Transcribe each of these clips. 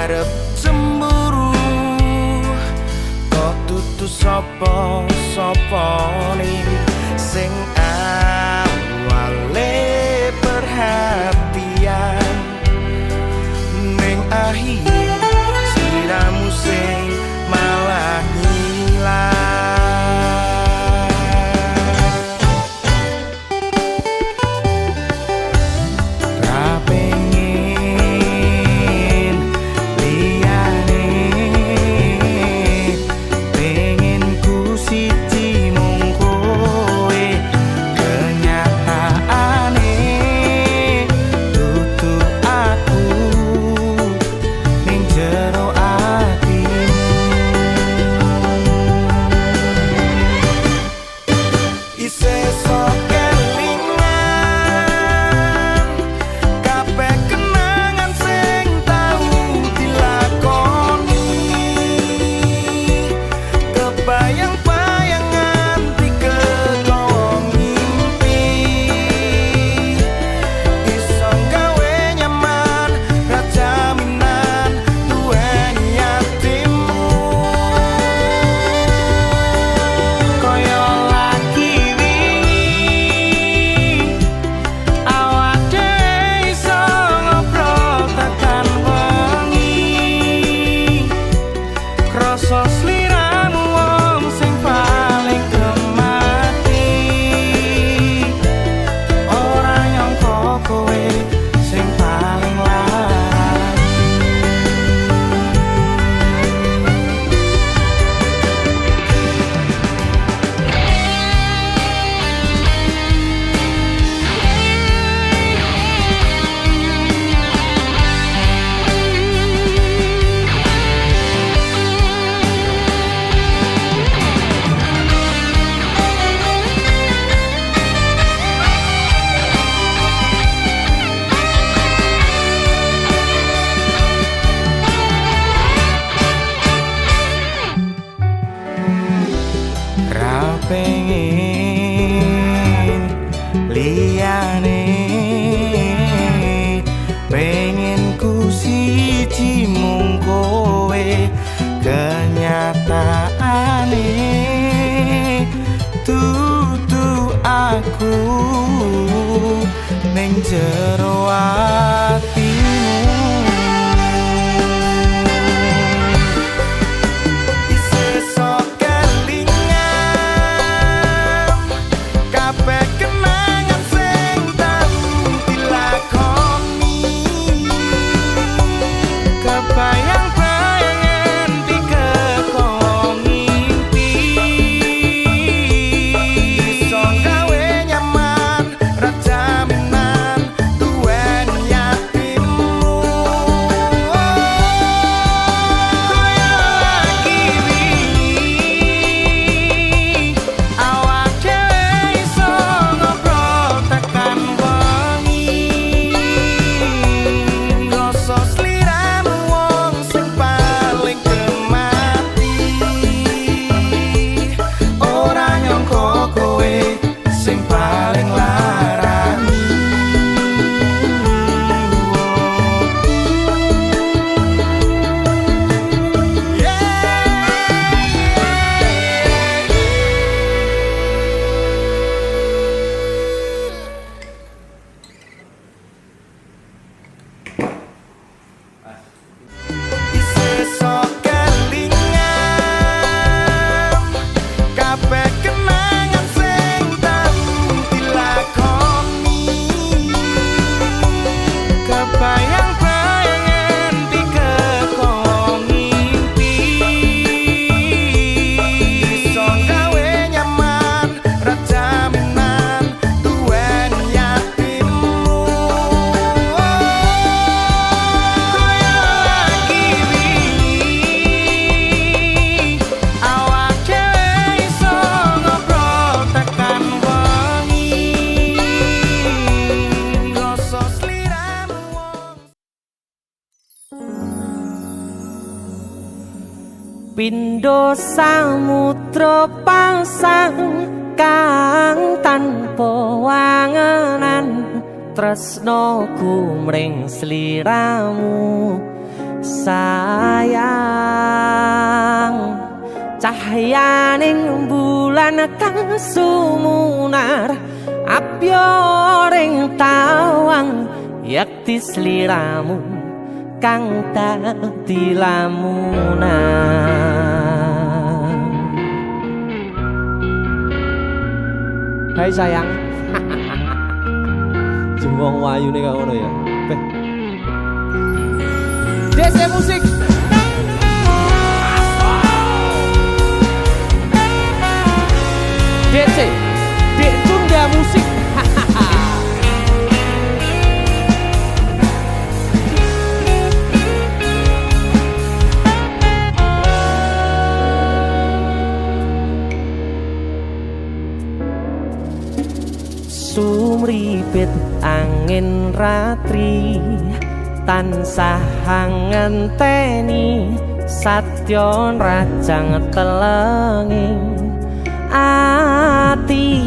arep cemburu kok tutu sapa-sapane sing awale perhatian ning akhir sliramu sing malah ngilang. Pengen liyane pengen ku siji mung kowe kenyataane tutu aku ning jero atimu. Pindho samudra pasang kang tanpa wangenan tresnaku mring sliramu sa cahyaning bulan kang sumunar apyoring tawang yakti sliramu kang dadi lamunan. Hai sayang. Jengwong wayu nih kau ngono ya. DC musik. DC, Dek Tunda Musik. Sumripit angin ratri tansah ngenteni satyon rajang telenging ati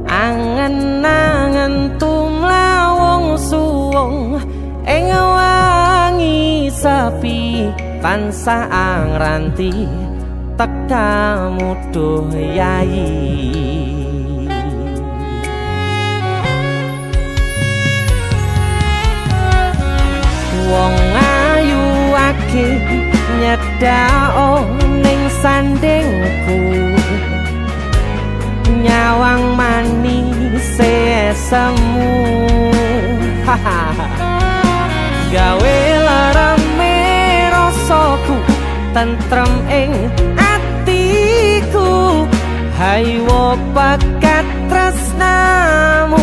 angen-angen tumlawung suwung ing wangi sepi tansah angranti tekamu duh yayi. Wong ayu ake nyedhao ning sandingku nyawang manis semu gawe larame rasaku tentrem ing atiku haywo bakat tresnamu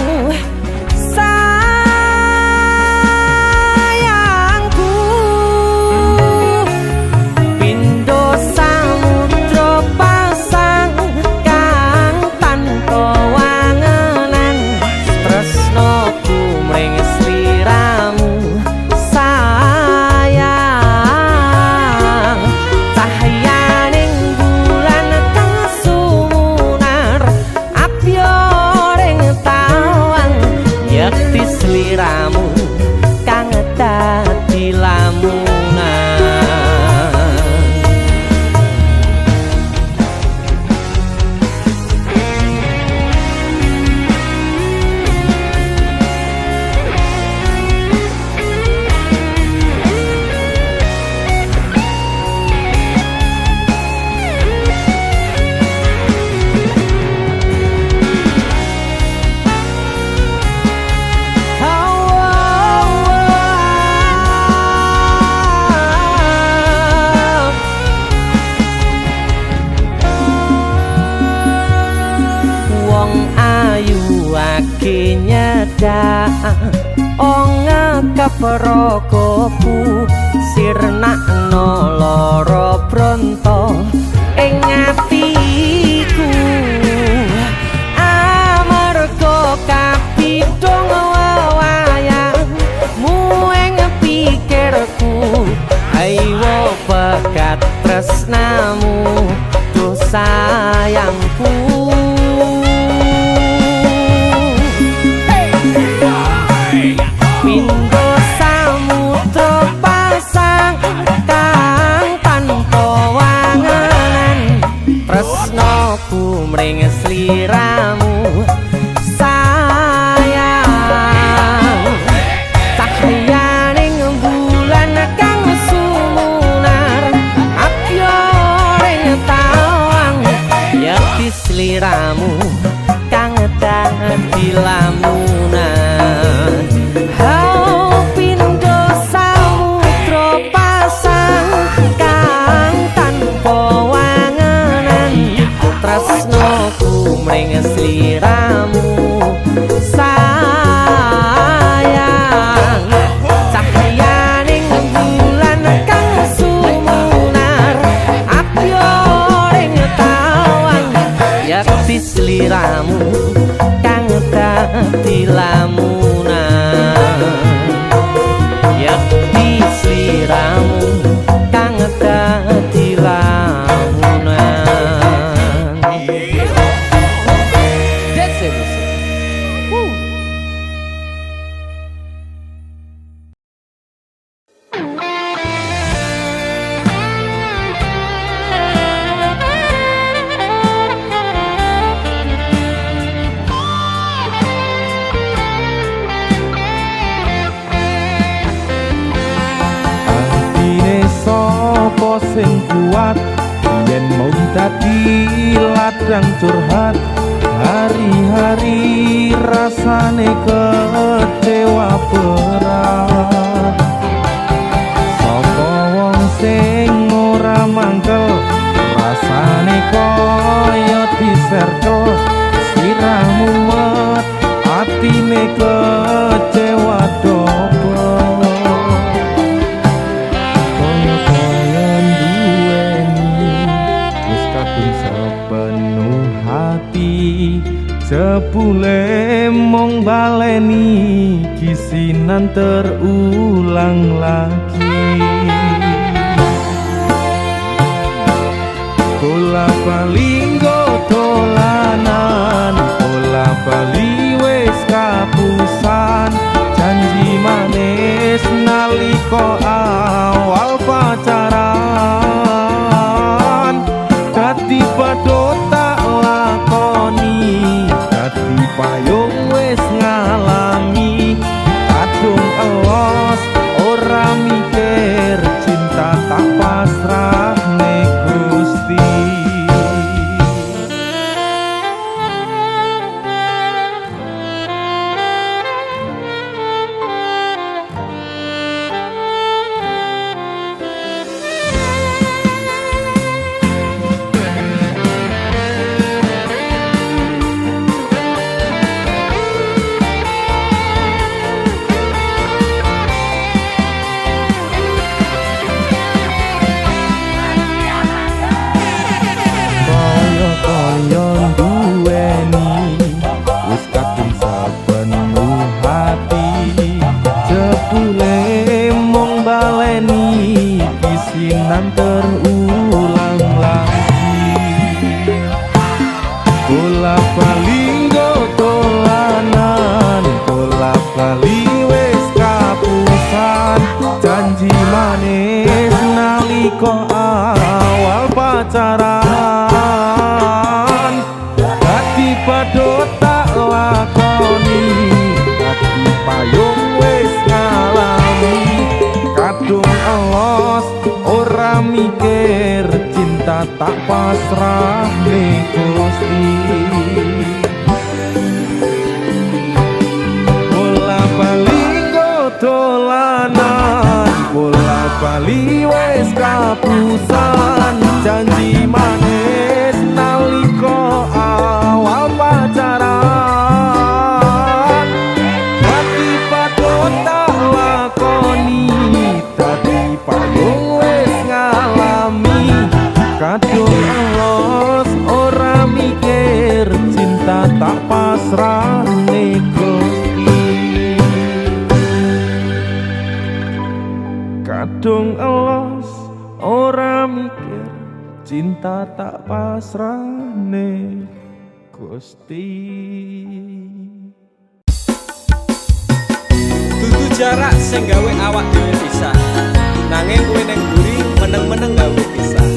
Kaprokoku sirnakno lara bronto ing atiku amarga kapidhong wayangmu ing pikirku ayo bakat tresnamu duh sayangku. Mring sliramu sayang cahyaning bulan kang sumunar apyoring tawang yakti sliramu kang dadi lamunan. Hau pindho samudra pasang kang tanpa wangenan tresnoku mring sliramu sayang cahyaning bulan kang sumunar apyoring tawang yakti sliramu kang dadi lamunan yakti sliramu kang dadi lamunan. sing kuat yen mung dadi ladang curhat hari-hari rasane kecewa berat sapa wong sing ora mangkel rasane koyo diserkel sirahmu met atine kecewa dobel koyo duweni wis kadung sepenuh hati jebule mong baleni kisinan terulang lagi bola bali dolanan bola bali wis kapusan janji manis nalika awal pacaran dadi padha tak lakoni dadi payung wis ngalami kadung elos ora mikir cinta tak pasrah nek Gusti terulang lagi bola bali dolanan bola bali wis kapusan janji manis nalika awal pacaran dadi padha tak lakoni dadi payung wis ngalami kadung elos ora mikir cinta tak pasrah ning Gusti bola bali dolanan bola bali wis kapusan janji manis nalika awal pacaran dadi padha tak lakoni dadi payung kadung elos ora mikir cinta tak pasrah ning Gusti kadung elos ora mikir cinta tak pasrah ning Gusti dudu jarak sing gawe awak dhewe pisah nanging kowe ning mburi meneng-meneng gawe pisah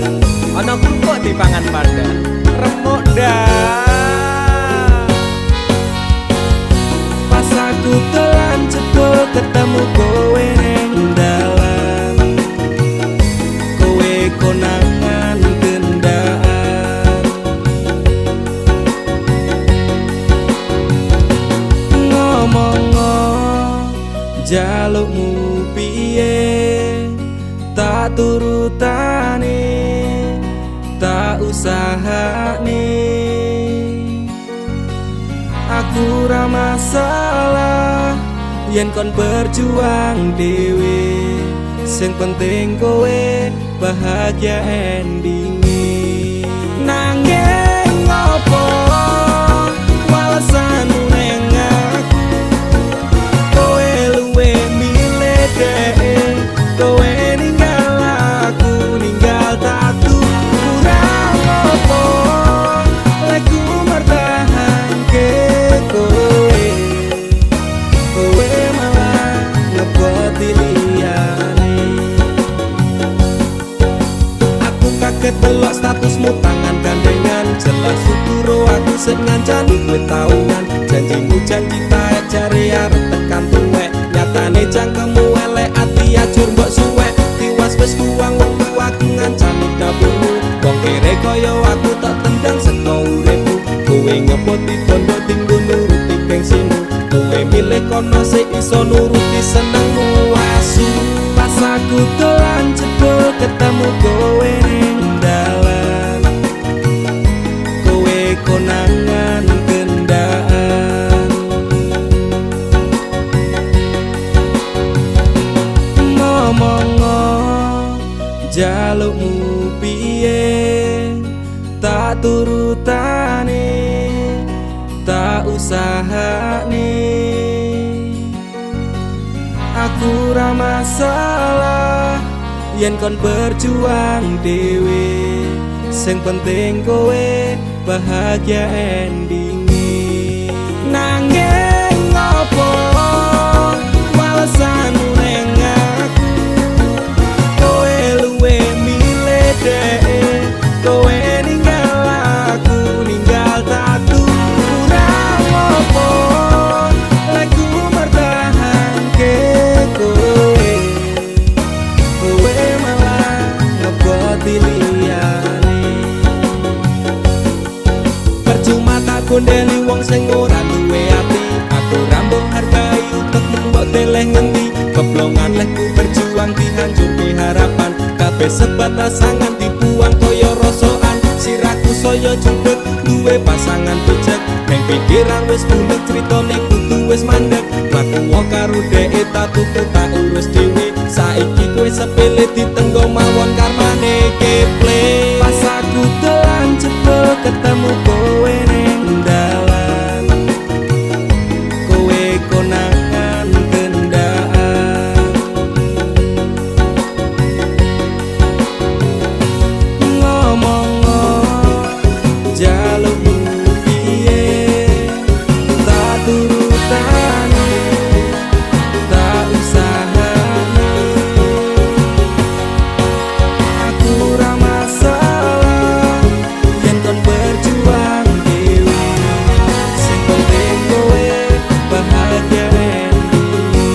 ana kok dipangan pada remuk dah pas aku telan cedul ketemu kowe ning dalan kowe konangan gendaan ngomong jalukmu piye tak turutane tak usahane aku ra masalah yen kon berjuang dhewe sing penting kowe bahagia endinge nanging ngopo walesanmu ning aku kowe luwe milih dhewe kowe ninggal aku ninggal tatu kurang apa lagu mertahanke kowe kowe malah ngeboti liyane aku kaget delok statusmu tangan gandengan jelas syukur aku sing ngancani kowe tahunan janjimu janji tae jare arep tekan tuwek nyatane cangkemmu elek ati ajur mbok suwek tiwas wis kuwang wong tuaku ngancani kaya aku tak tendang saka uripku. Kowe ngepoti bondo tinggo nuruti gengsimu, kowe milih kono sik iso nuruti senengmu asu. Pas aku dolan jebul ketemu kowe ning dalan, kowe konangan kendaan. Ngomong jalukmu piye tak turutane, tak usahane. Aku ra masalah yen kon berjuang dhewe, sing penting kowe bahagia endinge. Nanging ngopo walesanmu ning aku, kowe luwe milih dhek, kowe ninggal aku ninggal tatu. Kurang ngopo lagu mertahanke kowe, kowe malah ngeboti liyane. Percuma tak gondeli wong sing ora duwe ati, aku rambut hargai untuk mbok deleh ngendi. Keblongan lehku berjuang dihancurke harapan, kabeh sebatas sangan dibuang koyo rosokan. Sirahku saya jupet duwe pasangan pijak, neng pikiran wis bunek critane kudu wis mandek. Mlaku karo dhek tatuku tak urus dhewe, saiki kowe sepele ditenggo mawon karmane keple. Pas aku dolan jebul ketemu kowe ning dalan, kowe konangan kendaan. Ngomong jalukmu piye tak turutane, tak usahane. Aku ra masalah yen kon berjuang dhewe, sing penting kowe bahagia endinge.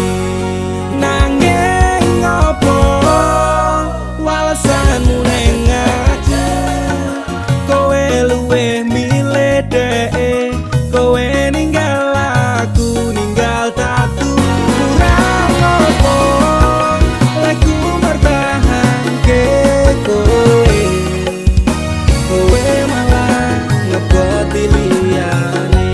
Nanging ngopo walesanmu ning aku, kowe luwih milih dhek, kowe ninggal aku ninggal tatu. Kurang ngopo lagu mertahanke kowe, kowe malah ngeboti liyane.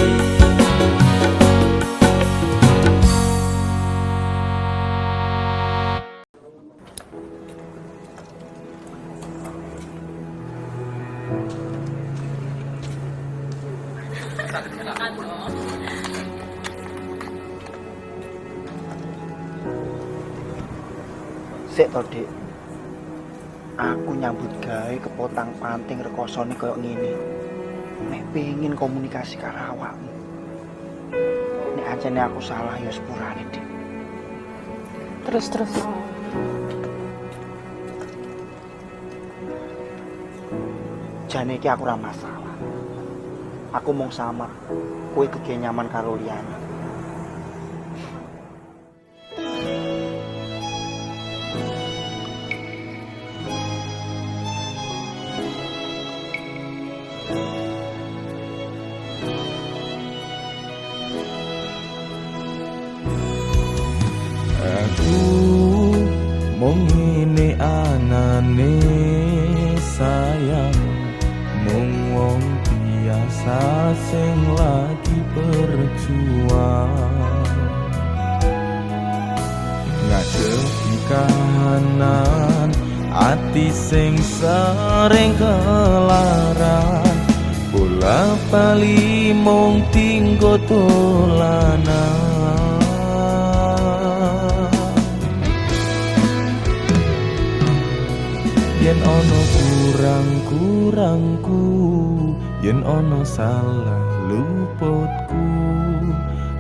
Sik to, Dik. Aku nyambut gawe kepotang panting rekosone koyo ngene. Nek pengin komunikasi karo awakmu. Nek ancene aku salah ya sepurane, Dik. Terus Jane iki aku ora masalah. Aku mung samar, kowe kege nyaman karo liyane. Aku mung ngene anane sayang, mung wong biasa sing lagi berjuang. Ngadepi kahanan ati sing sering kelaran, bola bali mung tinggo dolanan. Yen ono kurang-kurangku, yen ono salah luputku,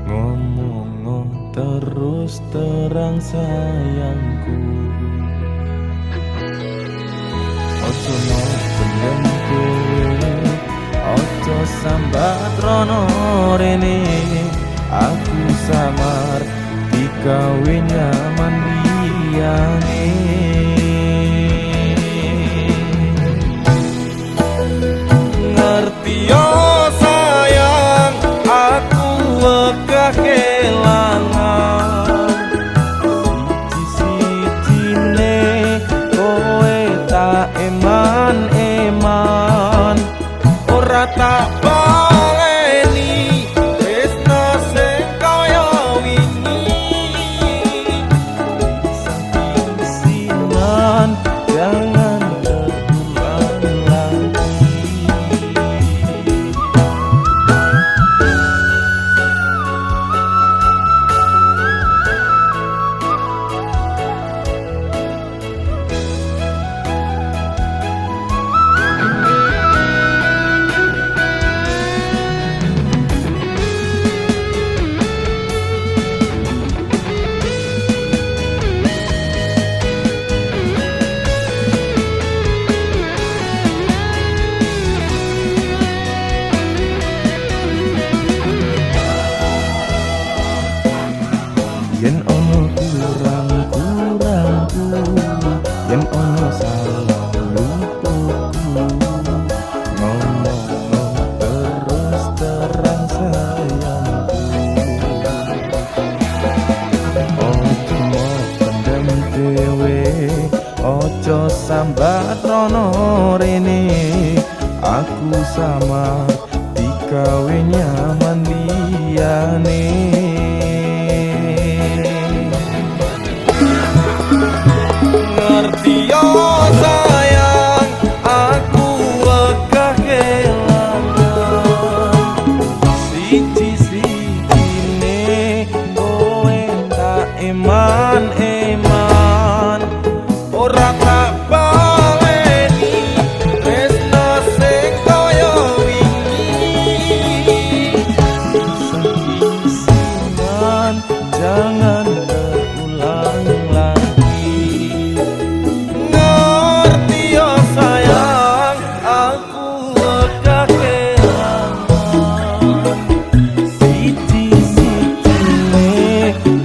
ngomong terus terang sayangku. Ojo pendem kowe, ojo sambat rono rene. Aku samar digawe nyaman liyane. dhewe ojo sambat rono rene aku sama digawe nyaman liyane ngerti yo sayang aku wegah kelangan siji-sijine kowe tak eman-eman ora tak baleni tresno sing kaya wingi kisah-kisahan jangan terulang lagi ngerti yo sayang aku wegah kelangan siji-sijine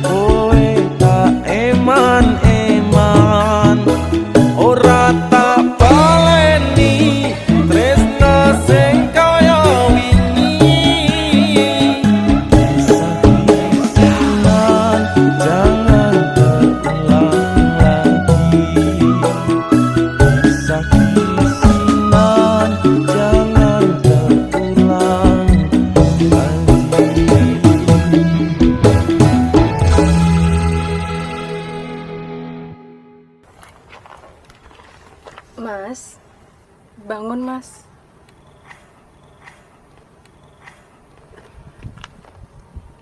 kowe tak eman-eman ora tak baleni tresno sing kaya wingi kisah-kisahan jangan terulang lagi kisah-kisahan jangan terulang lagi. Mas, bangun mas.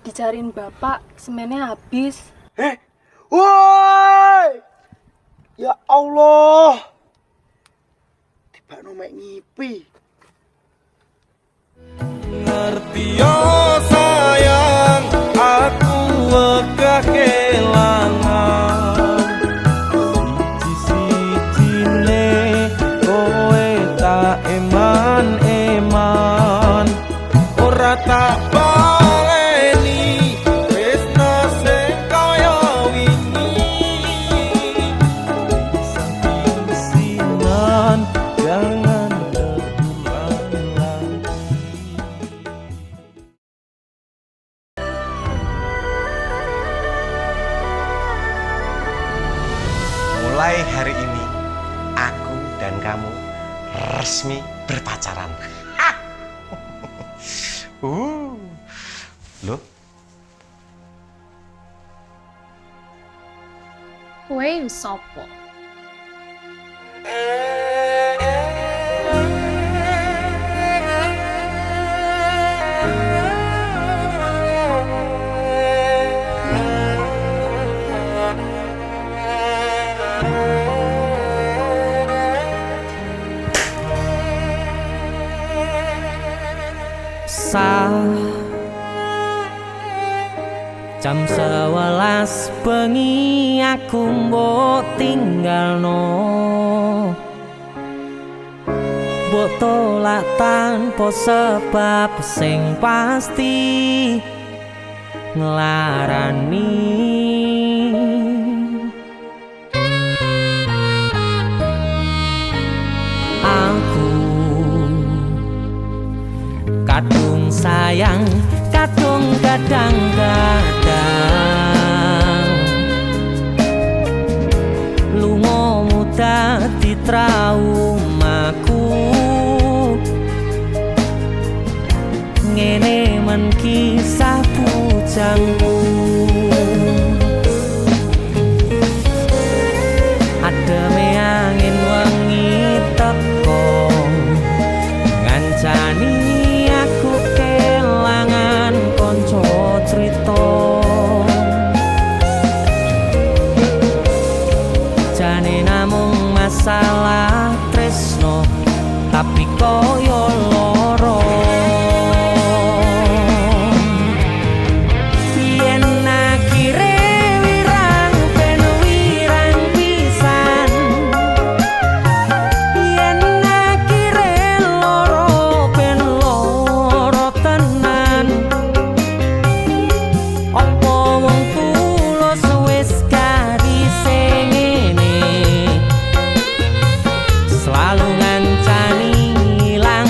Dicariin bapak, semennya habis. Woi! Ya Allah. Tiba mek ngipi. Ngerti yo sayang aku wegah kelangan siji-sijine kowe tak eman-eman ora tak baleni tresno sing kaya wingi kisah-kisahan jangan terulang lagi. Mulai hari ini, aku dan kamu resmi berpacaran. Loh, Kowe sapa? Jam 11 bengi aku mbok tinggalno mbok tolak tanpa sebab sing pasti nglarani aku kadung sayang kadung kadang-kadang lungamu dadi traumaku ngene men kisah bujangku ademe angin wengi teko ngancani aku kelangan konco cerita jane namung masalah tresno tapi koyo loro yen akhire wirang ben wirang pisan yen akhire loro ben loro tenan opo wong tulus wis karise ngene selalu ngancani ilang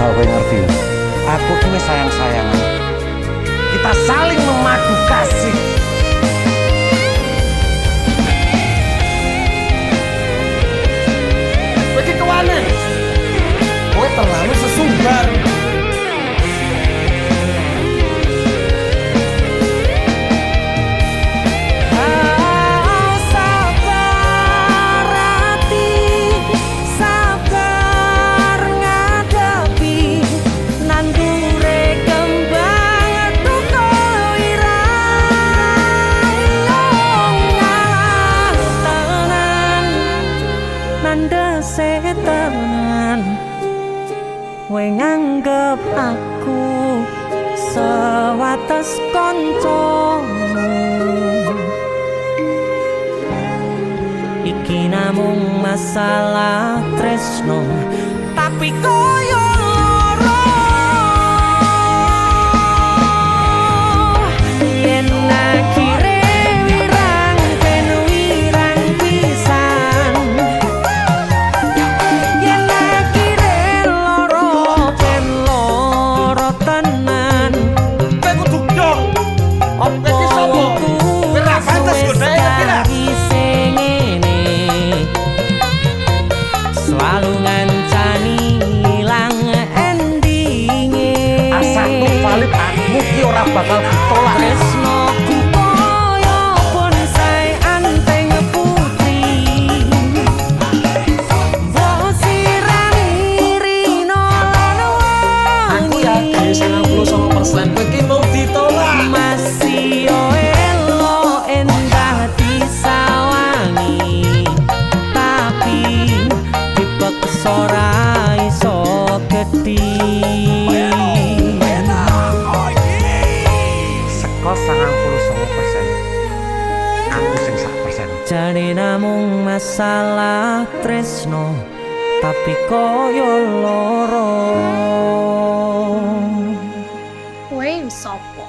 Asal kowe ngerti, aku kini sayang-sayangan. Kita saling memadu kasih. Pergi ke mana? Kowe terlalu sesumbar. Sabar hati, sabar ngadepi nandure kembang duka irang tenan nandese tenan kowe nganggep aku sewates kancamu. Iki namung masalah tresno, tapi koyo loro. Yen akhire wirang ben wirang pisan, yen akhire loro ben loro tenan. Kowe kudu dong. Apa iki sapa? Kowe ra pantes godhae kira. Selalu ngancani ilang endinge. Asal valid aku ki ora bakal ditolak. Tresnoku koyo bonsai anteng putri. Mbok sirami rino lan Aku yakin 99% kowe iki mau ditolak. masih yo elo endah disawangi, tapi dipeksa ora iso gedhi. Seko 99%. Aku sing 1%. Jane namung masalah tresno, tapi koyo loro. Kowe sopo?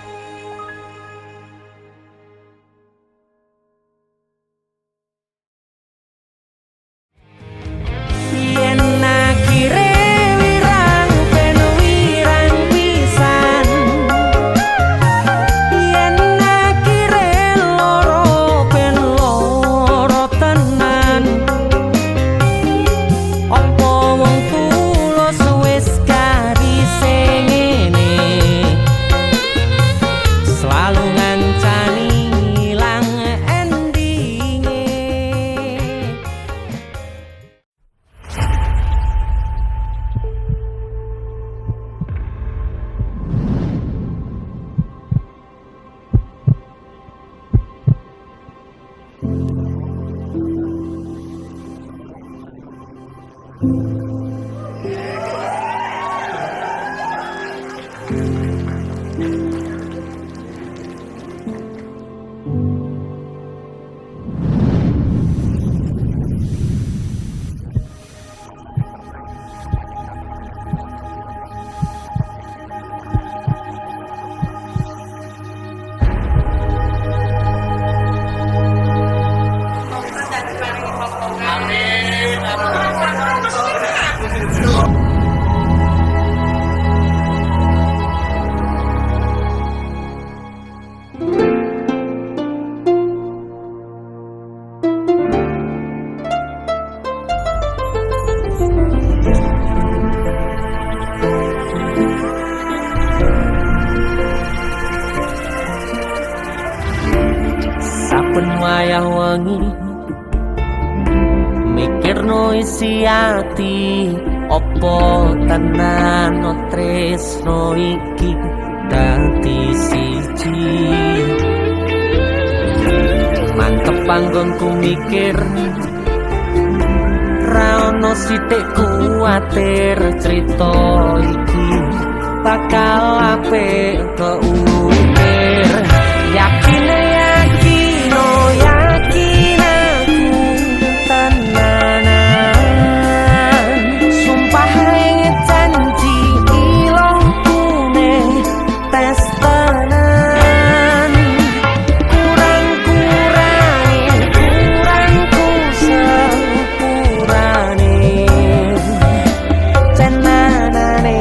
Yen akhire wirang ben wirang pisan, yen akhire loro ben loro tenan. Apa wong tulus wis karise ngene, selalu ngancani ilang endinge. Saben wayah wengi mikirno isi ati, opo tenan tresno iki dadi siji. Mantep panggonku mikir, ra ono sithik kuwatir crita iki bakal apik keukir. Yakin yakin oh yakin aku tenanan, sumpah ingin janji ilong kune tes tenan. Kurangku sepurane tenanane.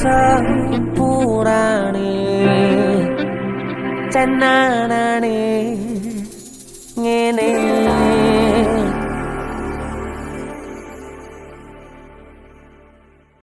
sepurane cenanane ngene